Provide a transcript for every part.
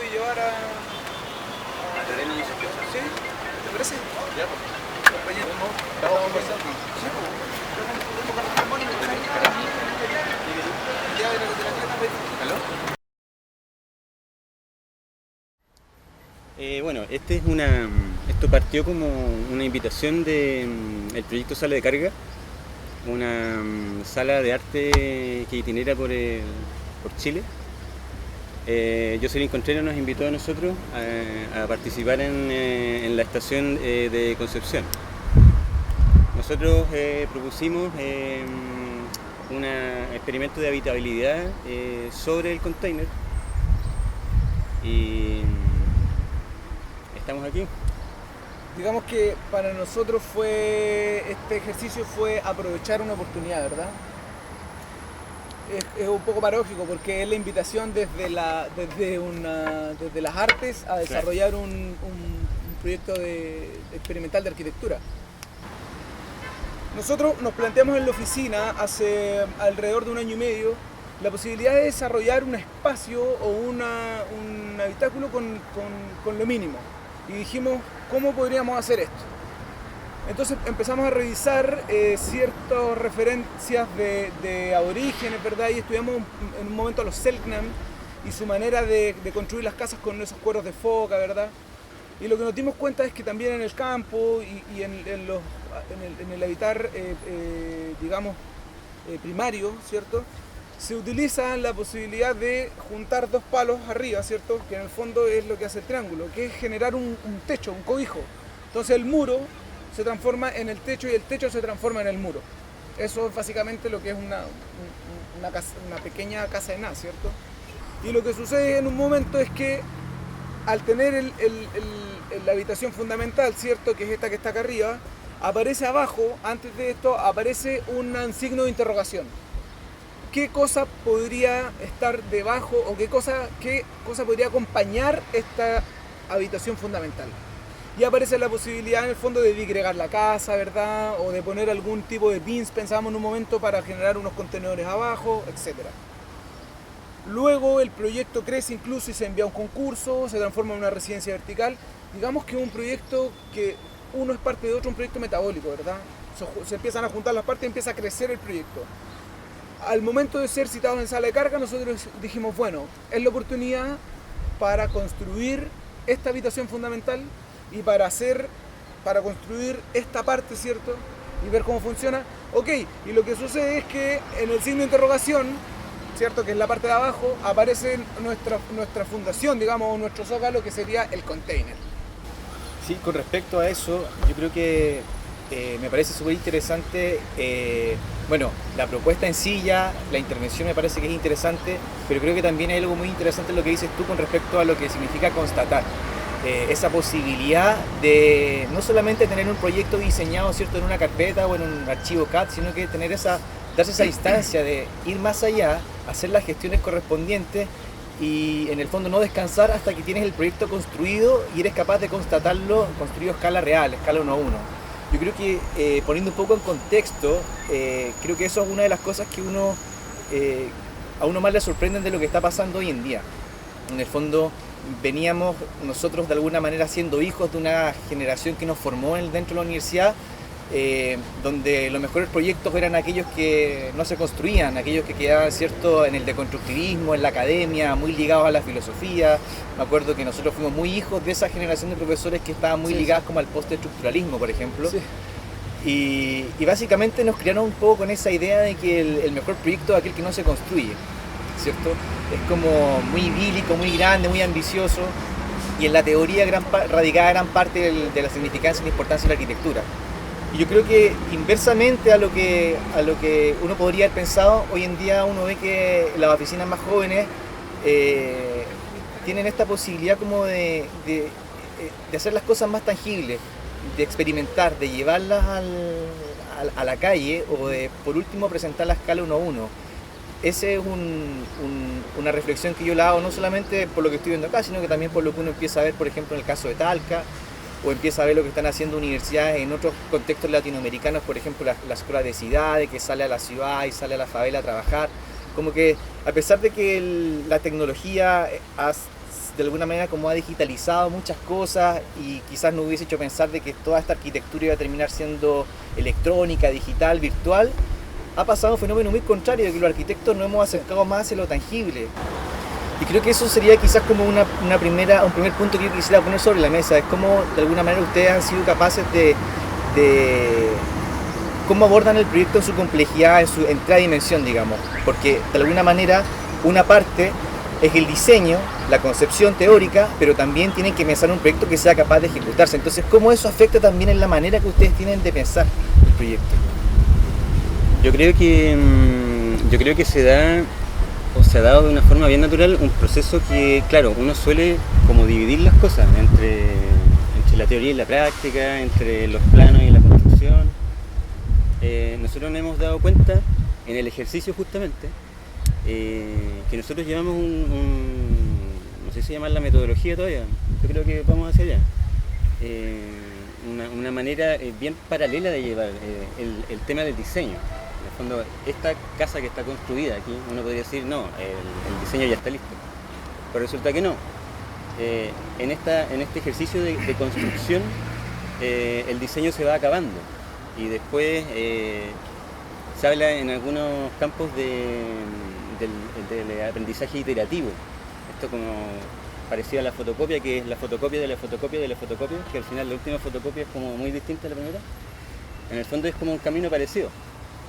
y llevar a terreno y ¿Sí? ¿Te parece? Ya, pues. Compañero, Estamos conversando. Sí, pues. Tengo carro de mono, ya de la cooperativa, ¿Aló? Bueno, esto partió como una invitación del proyecto Sala de Carga, una sala de arte que itinera por Chile. Jocelyn Contreras nos invitó a nosotros a participar en la estación de Concepción. Nosotros propusimos un experimento de habitabilidad sobre el container y estamos aquí. Digamos que para nosotros este ejercicio fue aprovechar una oportunidad, ¿verdad? Es un poco paradójico porque es la invitación desde las artes a desarrollar un proyecto experimental de arquitectura. Nosotros nos planteamos en la oficina hace alrededor de 1 año y medio la posibilidad de desarrollar un espacio o un habitáculo con lo mínimo. Y dijimos, ¿cómo podríamos hacer esto? Entonces empezamos a revisar ciertas referencias de aborígenes, ¿verdad? Y estudiamos en un momento a los Selknam y su manera de construir las casas con esos cueros de foca, ¿verdad? Y lo que nos dimos cuenta es que también en el campo y en el habitar, digamos, primario, ¿cierto? Se utiliza la posibilidad de juntar 2 palos arriba, ¿cierto? Que en el fondo es lo que hace el triángulo, que es generar un techo, un cobijo. Entonces el muro se transforma en el techo y el techo se transforma en el muro. Eso es básicamente lo que es una pequeña casa de nada, ¿cierto? Y lo que sucede en un momento es que al tener la habitación fundamental, ¿cierto? Que es esta que está acá arriba, aparece abajo, antes de esto, aparece un signo de interrogación. ¿Qué cosa podría estar debajo o qué cosa podría acompañar esta habitación fundamental? Y aparece la posibilidad en el fondo de digregar la casa, ¿verdad? O de poner algún tipo de bins, pensábamos en un momento, para generar unos contenedores abajo, etc. Luego el proyecto crece incluso y se envía a un concurso, se transforma en una residencia vertical. Digamos que es un proyecto que uno es parte de otro, un proyecto metabólico, ¿verdad? Se empiezan a juntar las partes y empieza a crecer el proyecto. Al momento de ser citados en sala de carga, nosotros dijimos, bueno, es la oportunidad para construir esta habitación fundamental y para construir esta parte, ¿cierto? Y ver cómo funciona. Ok, y lo que sucede es que en el signo de interrogación, ¿cierto? Que es la parte de abajo, aparece nuestra fundación, digamos, nuestro zócalo, que sería el container. Sí, con respecto a eso, yo creo que me parece súper interesante, bueno, la propuesta en sí ya, la intervención me parece que es interesante, pero creo que también hay algo muy interesante en lo que dices tú con respecto a lo que significa constatar. Esa posibilidad de no solamente tener un proyecto diseñado, ¿cierto?, en una carpeta o en un archivo CAD, sino que darse esa instancia de ir más allá, hacer las gestiones correspondientes y en el fondo no descansar hasta que tienes el proyecto construido y eres capaz de constatarlo construido a escala real, a escala 1 a 1. Yo creo que poniendo un poco en contexto, creo que eso es una de las cosas que a uno más le sorprenden de lo que está pasando hoy en día. En el fondo veníamos nosotros de alguna manera siendo hijos de una generación que nos formó dentro de la universidad, donde los mejores proyectos eran aquellos que no se construían, aquellos que quedaban, ¿cierto?, en el deconstructivismo, en la academia, muy ligados a la filosofía. Me acuerdo que nosotros fuimos muy hijos de esa generación de profesores que estaban muy ligados como al postestructuralismo, por ejemplo. Sí. Y básicamente nos criaron un poco con esa idea de que el mejor proyecto es aquel que no se construye, ¿cierto? Es como muy idílico, muy grande, muy ambicioso, y en la teoría radicada gran parte de la significancia y la importancia de la arquitectura. Y yo creo que inversamente a lo que uno podría haber pensado, hoy en día uno ve que las oficinas más jóvenes tienen esta posibilidad como de hacer las cosas más tangibles, de experimentar, de llevarlas a la calle o de, por último, presentar la escala 1 a 1. Esa es una reflexión que yo la hago no solamente por lo que estoy viendo acá, sino que también por lo que uno empieza a ver, por ejemplo, en el caso de Talca, o empieza a ver lo que están haciendo universidades en otros contextos latinoamericanos, por ejemplo, la escuela de Cidade, que sale a la ciudad y sale a la favela a trabajar. Como que a pesar de que la tecnología de alguna manera como ha digitalizado muchas cosas y quizás no hubiese hecho pensar de que toda esta arquitectura iba a terminar siendo electrónica, digital, virtual, ha pasado un fenómeno muy contrario, de que los arquitectos nos hemos acercado más hacia lo tangible. Y creo que eso sería quizás como un primer punto que yo quisiera poner sobre la mesa, es cómo de alguna manera ustedes han sido capaces de cómo abordan el proyecto en su complejidad, en cada dimensión, digamos, porque de alguna manera una parte es el diseño, la concepción teórica, pero también tienen que pensar un proyecto que sea capaz de ejecutarse. Entonces, ¿cómo eso afecta también en la manera que ustedes tienen de pensar el proyecto? Yo creo que se ha dado de una forma bien natural un proceso que, claro, uno suele como dividir las cosas entre la teoría y la práctica, entre los planos y la construcción. Nosotros nos hemos dado cuenta en el ejercicio justamente que nosotros llevamos no sé si llama la metodología todavía, yo creo que vamos hacia allá. Una manera bien paralela de llevar el tema del diseño. En el fondo, esta casa que está construida aquí, uno podría decir, no, el diseño ya está listo. Pero resulta que no. En este ejercicio de construcción, el diseño se va acabando. Y después se habla en algunos campos del aprendizaje iterativo. Esto como parecido a la fotocopia, que es la fotocopia de la fotocopia de la fotocopia, que al final la última fotocopia es como muy distinta a la primera. En el fondo es como un camino parecido.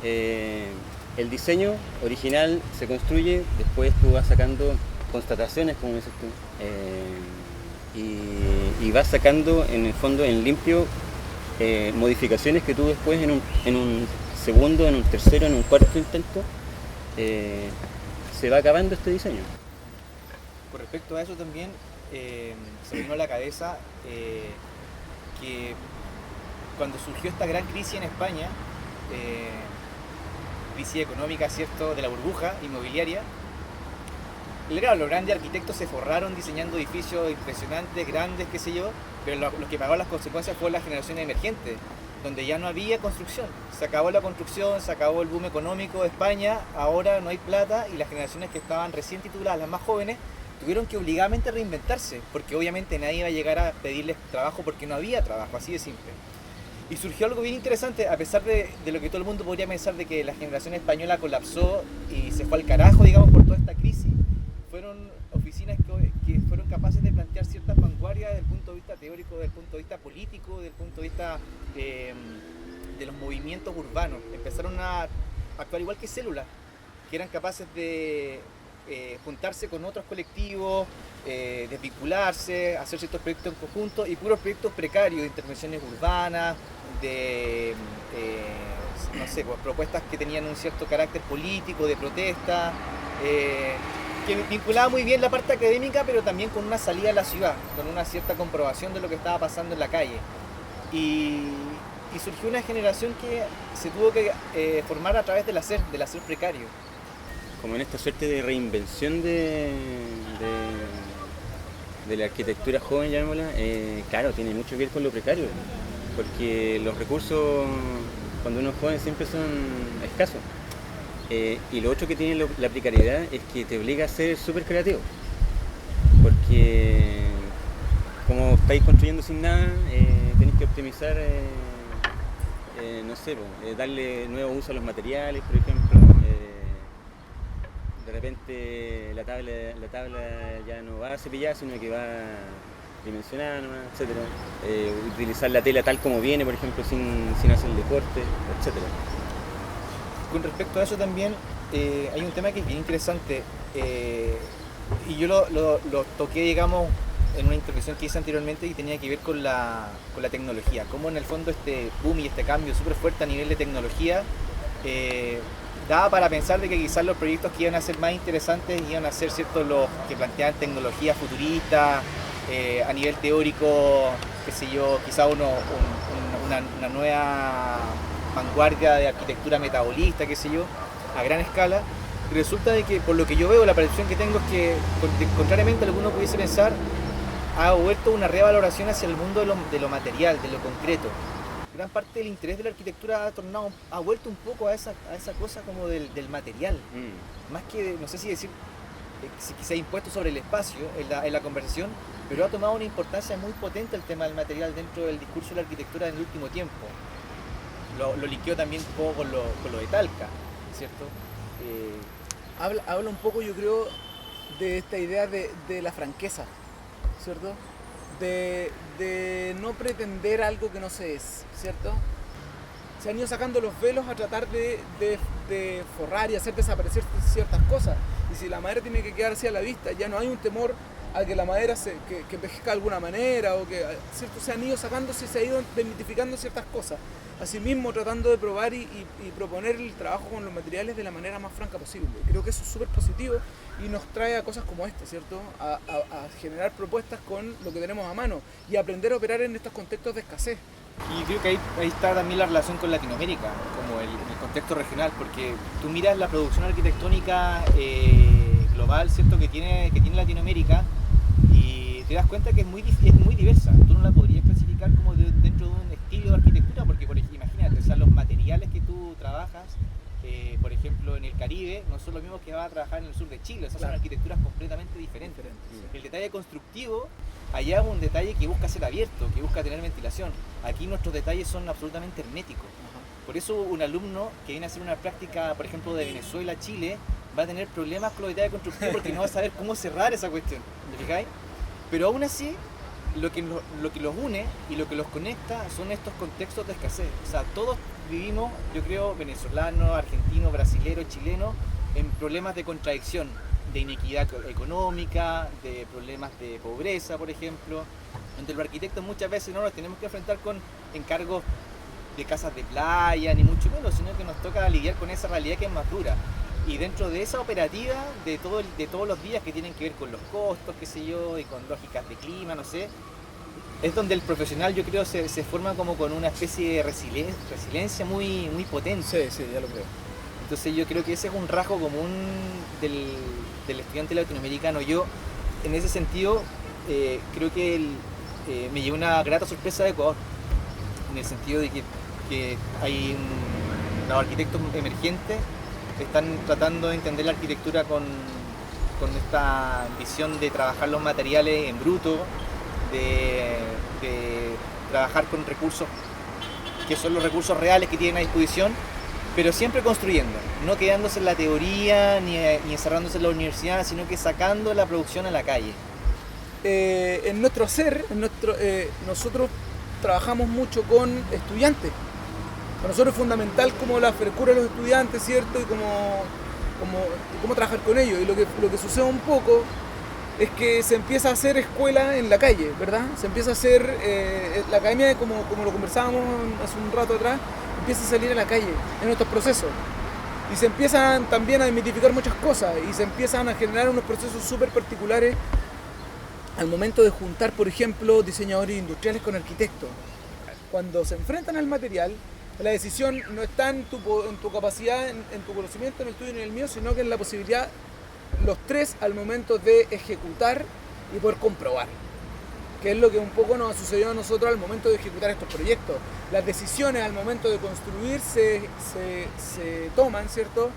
El diseño original se construye, después tú vas sacando constataciones, como dices tú, y vas sacando en el fondo en limpio modificaciones que tú después en un segundo, en un tercero, en un cuarto intento se va acabando este diseño. Con respecto a eso también se me vino a la cabeza que cuando surgió esta gran crisis en España, crisis económica, ¿cierto?, de la burbuja inmobiliaria, claro, los grandes arquitectos se forraron diseñando edificios impresionantes, grandes, qué sé yo, pero los que pagaron las consecuencias fue la generación emergente, donde ya no había construcción. Se acabó la construcción, se acabó el boom económico de España, ahora no hay plata y las generaciones que estaban recién tituladas, las más jóvenes, tuvieron que obligadamente reinventarse, porque obviamente nadie iba a llegar a pedirles trabajo porque no había trabajo, así de simple. Y surgió algo bien interesante, a pesar de lo que todo el mundo podría pensar de que la generación española colapsó y se fue al carajo, digamos, por toda esta crisis. Fueron oficinas que fueron capaces de plantear ciertas vanguardias desde el punto de vista teórico, desde el punto de vista político, desde el punto de vista de los movimientos urbanos. Empezaron a actuar igual que células, que eran capaces de juntarse con otros colectivos, desvincularse, hacer ciertos proyectos en conjunto y puros proyectos precarios de intervenciones urbanas, de no sé, pues, propuestas que tenían un cierto carácter político, de protesta, que vinculaba muy bien la parte académica, pero también con una salida a la ciudad, con una cierta comprobación de lo que estaba pasando en la calle. Y surgió una generación que se tuvo que formar a través del hacer precario. Como en esta suerte de reinvención de la arquitectura joven, llamémosla, claro, tiene mucho que ver con lo precario, porque los recursos cuando uno es joven siempre son escasos. Y lo otro que tiene la precariedad es que te obliga a ser súper creativo, porque como estáis construyendo sin nada, tenéis que optimizar, no sé, darle nuevo uso a los materiales, por ejemplo. De repente la tabla ya no va a cepillar, sino que va dimensionada, etc. Utilizar la tela tal como viene, por ejemplo, sin hacerle corte, etc. Con respecto a eso también hay un tema que es bien interesante y yo lo toqué, digamos, en una intervención que hice anteriormente y tenía que ver con la tecnología, cómo en el fondo este boom y este cambio súper fuerte a nivel de tecnología daba para pensar de que quizás los proyectos que iban a ser más interesantes iban a ser, ¿cierto?, los que planteaban tecnología futurista, a nivel teórico, qué sé yo, quizás una nueva vanguardia de arquitectura metabolista, qué sé yo, a gran escala. Y resulta de que, por lo que yo veo, la percepción que tengo es que, contrariamente a lo que uno pudiese pensar, ha vuelto una revaloración hacia el mundo de lo material, de lo concreto. Gran parte del interés de la arquitectura ha vuelto un poco a esa cosa como del material. Más que, no sé si decir que se ha impuesto sobre el espacio en la conversación, pero ha tomado una importancia muy potente el tema del material dentro del discurso de la arquitectura en el último tiempo. Lo linkeó también un poco con lo de Talca, ¿cierto? Habla un poco, yo creo, de esta idea de la franqueza, ¿cierto? De no pretender algo que no se es, ¿cierto? Se han ido sacando los velos a tratar de forrar y hacer desaparecer ciertas cosas. Y si la madera tiene que quedar así a la vista, ya no hay un temor a que la madera que envejezca de alguna manera, o que, ¿cierto? Se han ido sacándose, se ha ido desmitificando ciertas cosas. Asimismo, tratando de probar y proponer el trabajo con los materiales de la manera más franca posible. Creo que eso es súper positivo y nos trae a cosas como esta, ¿cierto? A generar propuestas con lo que tenemos a mano y aprender a operar en estos contextos de escasez. Y creo que ahí está también la relación con Latinoamérica, como el contexto regional, porque tú miras la producción arquitectónica global, ¿cierto? que tiene Latinoamérica, y te das cuenta que es muy diversa. Tú no la podrías clasificar como dentro de un estilo de arquitectura, porque imagínate, o sea, los materiales que tú trabajas, por ejemplo, en el Caribe, no son los mismos que vas a trabajar en el sur de Chile. Esas son arquitecturas completamente diferentes. El detalle constructivo allá es un detalle que busca ser abierto, que busca tener ventilación. Aquí nuestros detalles son absolutamente herméticos. Por eso un alumno que viene a hacer una práctica, por ejemplo, de Venezuela a Chile, va a tener problemas con los detalles constructivos porque no va a saber cómo cerrar esa cuestión. ¿Te fijáis? Pero aún así, lo que los une y lo que los conecta son estos contextos de escasez. O sea, todos vivimos, yo creo, venezolanos, argentinos, brasileros, chilenos, en problemas de contradicción, de inequidad económica, de problemas de pobreza, por ejemplo, donde los arquitectos muchas veces no nos tenemos que enfrentar con encargos de casas de playa, ni mucho menos, sino que nos toca lidiar con esa realidad que es más dura. Y dentro de esa operativa de todos los días que tienen que ver con los costos, qué sé yo, y con lógicas de clima, no sé, es donde el profesional, yo creo, se forma como con una especie de resiliencia muy, muy potente. Sí, ya lo creo. Entonces yo creo que ese es un rasgo común del estudiante latinoamericano. Yo, en ese sentido, creo que me llevó una grata sorpresa de Ecuador, en el sentido de que hay los arquitectos emergentes están tratando de entender la arquitectura con esta visión de trabajar los materiales en bruto, de trabajar con recursos que son los recursos reales que tienen a disposición, pero siempre construyendo, no quedándose en la teoría ni encerrándose en la universidad, sino que sacando la producción a la calle. En nuestro hacer, nosotros trabajamos mucho con estudiantes. Para nosotros es fundamental como la frescura de los estudiantes, ¿cierto? Y cómo trabajar con ellos. Y lo que sucede un poco es que se empieza a hacer escuela en la calle, ¿verdad? Se empieza a hacer, la academia, como lo conversábamos hace un rato atrás, empieza a salir a la calle en estos procesos. Y se empiezan también a desmitificar muchas cosas y se empiezan a generar unos procesos súper particulares al momento de juntar, por ejemplo, diseñadores industriales con arquitectos. Cuando se enfrentan al material, la decisión no está en tu capacidad, en tu conocimiento, en el tuyo y en el mío, sino que en la posibilidad, los tres, al momento de ejecutar y poder comprobar. Que es lo que un poco nos ha sucedido a nosotros al momento de ejecutar estos proyectos. Las decisiones al momento de construir se toman, ¿cierto?,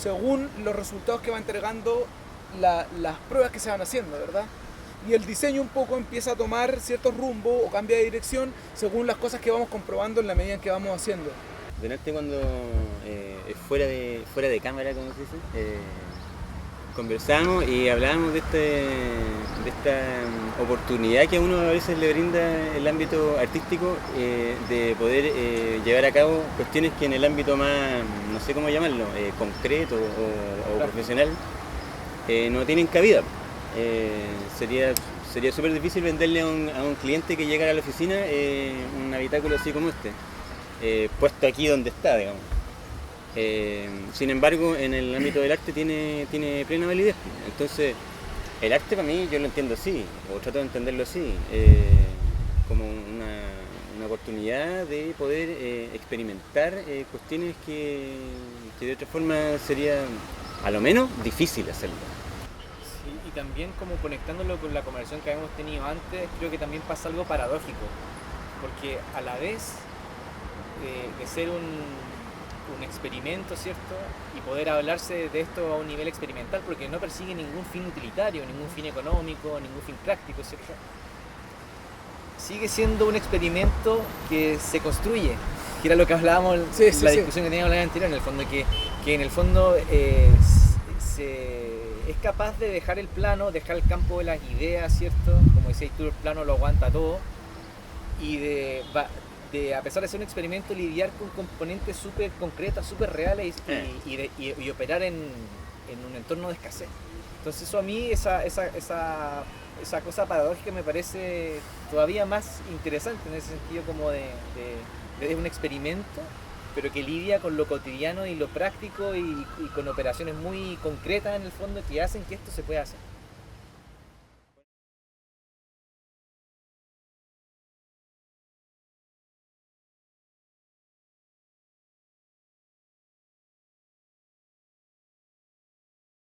según los resultados que va entregando las pruebas que se van haciendo, ¿verdad? Y el diseño un poco empieza a tomar cierto rumbo o cambia de dirección según las cosas que vamos comprobando en la medida en que vamos haciendo. Delante cuando fuera de cámara, como se dice, conversamos y hablábamos de esta oportunidad que a uno a veces le brinda el ámbito artístico de poder llevar a cabo cuestiones que en el ámbito más, no sé cómo llamarlo, concreto o profesional, no tienen cabida. Sería súper difícil venderle a un cliente que llegara a la oficina un habitáculo así como este, puesto aquí donde está, digamos. Sin embargo, en el ámbito del arte tiene plena validez. Entonces, el arte para mí yo lo entiendo así, o trato de entenderlo así, como una oportunidad de poder experimentar cuestiones que de otra forma sería, a lo menos, difícil hacerlo. Y también, como conectándolo con la conversación que habíamos tenido antes, creo que también pasa algo paradójico, porque a la vez de ser un experimento, ¿cierto? Y poder hablarse de esto a un nivel experimental, porque no persigue ningún fin utilitario, ningún fin económico, ningún fin práctico, ¿cierto? Sigue siendo un experimento que se construye, que era lo que hablábamos en la discusión que teníamos la vez anterior, en el fondo, que en el fondo es capaz de dejar el plano, dejar el campo de las ideas, ¿cierto? Como decías tú, el plano lo aguanta todo, y a pesar de ser un experimento, lidiar con componentes súper concretas, súper reales y operar en un entorno de escasez. Entonces eso a mí, esa cosa paradójica me parece todavía más interesante en ese sentido, como de un experimento, pero que lidia con lo cotidiano y lo práctico y con operaciones muy concretas en el fondo que hacen que esto se pueda hacer.